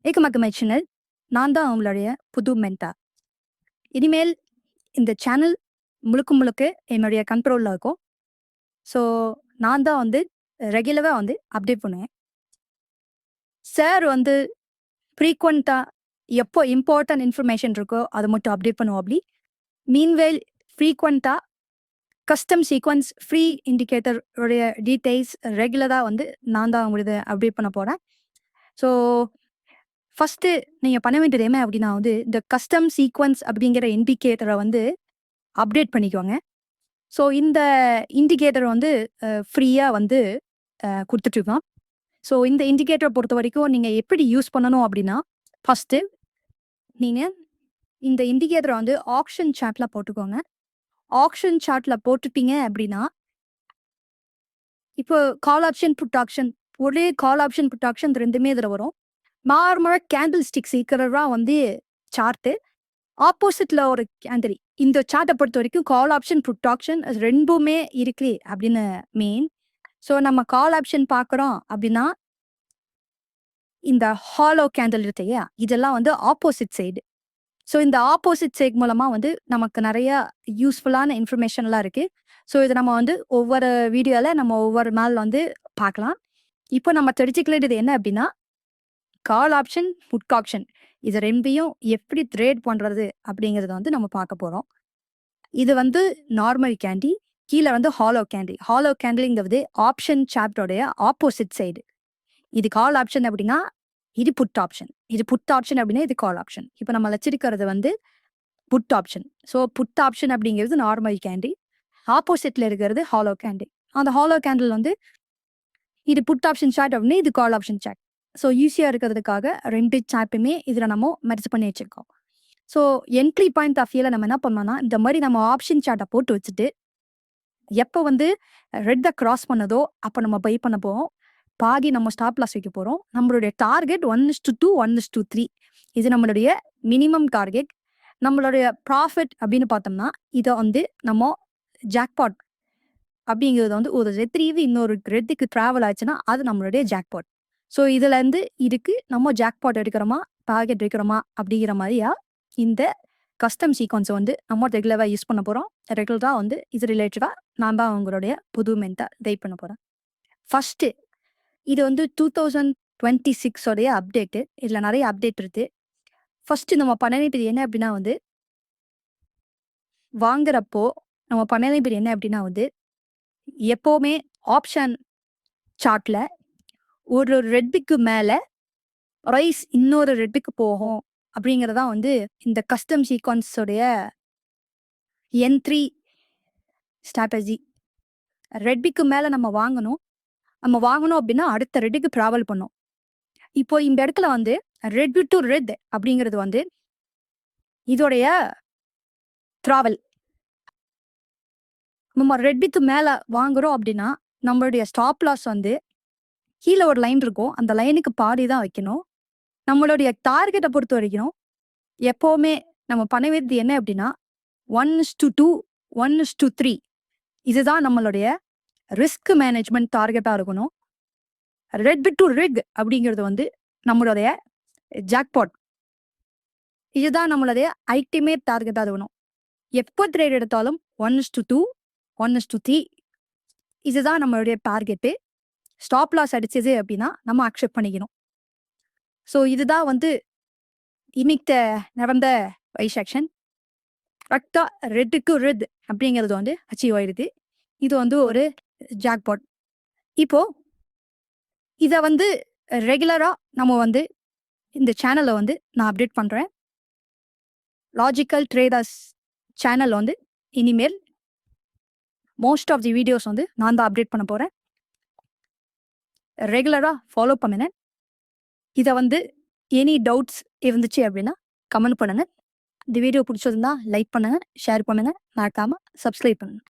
ஏகமக்கமை channel. நான் தான் உங்களுடைய புது மென்டார். இனிமேல் இந்த சேனல் முழுக்க முழுக்க என்னுடைய கண்ட்ரோலில் இருக்கும். ஸோ நான் தான் வந்து ரெகுலராக வந்து அப்டேட் பண்ணுவேன். சார் வந்து ஃப்ரீக்வெண்ட்டாக எப்போ இம்பார்ட்டன்ட் இன்ஃபர்மேஷன் இருக்கோ அதை மட்டும் அப்டேட் பண்ணுவோம். அப்படி மீன்வேல் ஃப்ரீக்வெண்ட்டாக கஸ்டம் சீக்வன்ஸ் ஃப்ரீ இண்டிகேட்டர் உடைய டீட்டெயில்ஸ் ரெகுலராக வந்து நான் தான் உங்களுக்கு அப்டேட் பண்ண போகிறேன். ஸோ ஃபஸ்ட்டு நீங்கள் பண்ண வேண்டியது என்ன அப்படின்னா வந்து இந்த கஸ்டம் சீக்வன்ஸ் அப்படிங்கிற இண்டிகேட்டரை வந்து அப்டேட் பண்ணிக்கோங்க. ஸோ இந்த இண்டிகேட்டர் வந்து ஃப்ரீயாக வந்து கொடுத்துட்ருக்கோம். ஸோ இந்த இண்டிகேட்டரை பொறுத்த வரைக்கும் நீங்கள் எப்படி யூஸ் பண்ணணும் அப்படின்னா ஃபஸ்ட்டு நீங்கள் இந்த இண்டிகேட்டரை வந்து ஆக்ஷன் சார்ட்டில் போட்டுக்கோங்க. ஆக்ஷன் சார்ட்டில் போட்டுட்டீங்க அப்படின்னா இப்போ கால் ஆப்ஷன் புட் ஆப்ஷன் ஒரே கால் ஆப்ஷன் புட் ஆப்ஷன் ரெண்டுமே இதில் வரும். நார்மலாக கேண்டில் ஸ்டிக் சீக்கிரமா வந்து சார்ட்டு ஆப்போசிட்ல ஒரு கேண்டில். இந்த சார்ட்டை பொறுத்த வரைக்கும் கால் ஆப்ஷன் புட் ஆப்ஷன் ரெண்டுமே இருக்கு அப்படின்னு மீன். ஸோ நம்ம கால் ஆப்ஷன் பார்க்குறோம் அப்படின்னா இந்த ஹாலோ கேண்டில் இருக்கு இல்லையா, இதெல்லாம் வந்து ஆப்போசிட் சைடு. ஸோ இந்த ஆப்போசிட் சைட் மூலமாக வந்து நமக்கு நிறைய யூஸ்ஃபுல்லான இன்ஃபர்மேஷன்லாம் இருக்குது. ஸோ இதை நம்ம வந்து ஒவ்வொரு வீடியோவில் நம்ம ஒவ்வொரு நாள் வந்து பார்க்கலாம். இப்போ நம்ம தெரிஞ்சுக்கிறது என்ன அப்படின்னா கால் ஆப்ஷன் புட் ஆப்ஷன் இது ரெண்டையும் எப்படி ட்ரேட் பண்ணுறது அப்படிங்கிறத வந்து நம்ம பார்க்க போகிறோம். இது வந்து நார்மல் கேண்டி, கீழே வந்து ஹாலோ கேண்டி. ஹாலோ கேண்டில்ங்கிறது ஆப்ஷன் சாப்டருடைய ஆப்போசிட் சைடு. இது கால் ஆப்ஷன் அப்படின்னா இது புட் ஆப்ஷன். இது புட் ஆப்ஷன் அப்படின்னா இது கால் ஆப்ஷன். இப்போ நம்ம வச்சிருக்கிறது வந்து put option. So put option அப்படிங்கிறது நார்மல் கேண்டி, ஆப்போசிட்ல இருக்கிறது ஹாலோ கேண்டி. அந்த ஹாலோ கேண்டில் வந்து இது புட் ஆப்ஷன் சார்ட் அப்படின்னா இது கால் ஆப்ஷன் சார்ட். ஸோ ஈஸியாக இருக்கிறதுக்காக ரெண்டு சார்ட்டுமே இதில் நம்ம மெர்ஜ் பண்ணி வச்சுருக்கோம். ஸோ என்ட்ரி பாயிண்ட் ஆஃப் வியூவில் நம்ம என்ன பண்ணோம்னா இந்த மாதிரி நம்ம ஆப்ஷன் சார்ட்டை போட்டு வச்சுட்டு எப்போ வந்து ரெட்டை கிராஸ் பண்ணதோ அப்போ நம்ம பை பண்ண போவோம். பாதி நம்ம ஸ்டாப் லாஸ் வைக்க போகிறோம். நம்மளுடைய டார்கெட் 1:2 1:3 இது நம்மளுடைய மினிமம் டார்கெட். நம்மளுடைய ப்ராஃபிட் அப்படின்னு பார்த்தோம்னா இதை வந்து நம்ம ஜாக்பாட் அப்படிங்கிறது வந்து ஒரு ரெத்ரீவு இன்னொரு ரெட்டுக்கு ட்ராவல் ஆச்சுன்னா அது நம்மளுடைய ஜாக்பாட். ஸோ இதுலேருந்து இதுக்கு நம்ம ஜாக்பாட் எடுக்கிறோமா டார்கெட் எடுக்கிறோமா அப்படிங்கிற மாதிரியா இந்த கஸ்டம் சீக்வன்ஸை வந்து நம்ம ரெகுலராக யூஸ் பண்ண போகிறோம். ரெகுலராக வந்து இது ரிலேட்டடாக நான் தான் அவங்களுடைய புது மென்டார் டைப் பண்ண போகிறேன். ஃபஸ்ட்டு இது வந்து 2026 அப்டேட்டு. இதில் நிறைய அப்டேட் இருக்குது. ஃபஸ்ட்டு நம்ம பண்ண வேண்டியது என்ன அப்படின்னா வந்து வாங்குறப்போ நம்ம பண்ண வேண்டியது என்ன அப்படின்னா வந்து எப்போவுமே ஆப்ஷன் சார்ட்டில் ஒரு ரெட்டுக்கு மேலே ரைஸ் இன்னொரு ரெட்டுக்கு போகும் அப்படிங்கிறதா வந்து இந்த கஸ்டம் சீக்வன்ஸோடைய என்ட்ரி ஸ்ட்ராட்டஜி. ரெட்டுக்கு மேலே நம்ம வாங்கணும் அப்படின்னா அடுத்த ரெட்டுக்கு ட்ராவல் பண்ணும். இப்போ இந்த இடத்துல வந்து ரெட் டு ரெட் அப்படிங்கிறது வந்து இதோடைய ட்ராவல். நம்ம ரெட்டுக்கு மேலே வாங்குறோம் அப்படின்னா நம்மளுடைய ஸ்டாப் லாஸ் வந்து கீழே ஒரு லைன் இருக்கும். அந்த லைனுக்கு பாதி தான் வைக்கணும். நம்மளுடைய டார்கெட்டை பொறுத்த வரைக்கும் எப்போவுமே நம்ம பண்ண வேண்டியது என்ன அப்படின்னா 1:2 1:3 இதுதான் நம்மளுடைய ரிஸ்க் மேனேஜ்மெண்ட் டார்கெட்டாக இருக்கணும். ரெட் டு ரெட் அப்படிங்கிறது வந்து நம்மளுடைய ஜாக்பாட். இதுதான் நம்மளுடைய அல்டிமேட் டார்கெட்டாக இருக்கணும். எப்போ ட்ரேட் எடுத்தாலும் 1:2 1:3 இதுதான் நம்மளுடைய டார்கெட்டு. ஸ்டாப் லாஸ் அடிச்சது அப்படின்னா நம்ம அக்செப்ட் பண்ணிக்கணும். ஸோ இதுதான் வந்து இன்னைக்கு நடந்த வைஸ் ஆக்ஷன். கரெக்டாக ரெட்டுக்கு ரெட் அப்படிங்கிறது வந்து அச்சீவ் ஆயிடுது. இது வந்து ஒரு ஜாக்பாட். இப்போ இதை வந்து ரெகுலராக நம்ம வந்து இந்த சேனலை வந்து நான் அப்டேட் பண்ணுறேன். லாஜிக்கல் ட்ரேடர்ஸ் சேனல் வந்து இனிமேல் மோஸ்ட் ஆஃப் தி வீடியோஸ் வந்து நான் தான் அப்டேட் பண்ண போகிறேன். ரெகுலராக ஃபாலோ பண்ணுங்க. இதை வந்து எனி டவுட்ஸ் இருந்துச்சு அப்படின்னா கமெண்ட் பண்ணுங்கள். இந்த வீடியோ பிடிச்சிருந்தா லைக் பண்ணுங்கள், ஷேர் பண்ணுங்கள், மறக்காமல் சப்ஸ்கிரைப் பண்ணுங்கள்.